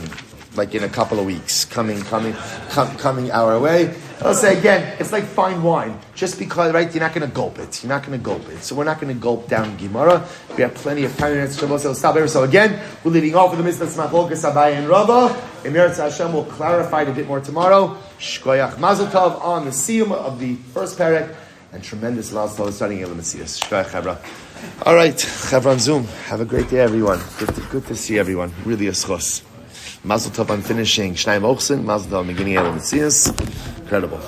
like in a couple of weeks, coming our way. I'll say again, it's like fine wine. Just because, right, you're not going to gulp it. So we're not going to gulp down Gemara. We have plenty of time. So again, we're leading off with the mitzvah Smachlokas Abaye and Rava. Emir Hashem will clarify it a bit more tomorrow. Shkoyach Mazel Tov on the siyum of the first parak. And tremendous Mazel Tov starting in the Metzia. Shkoyach Chavra. All right, Chavra on Zoom. Have a great day, everyone. Good to see everyone. Really a zechus. Mazel Tov on finishing Shnai Mochsen. Mazel Tov on beginning of the Metzia. Incredible.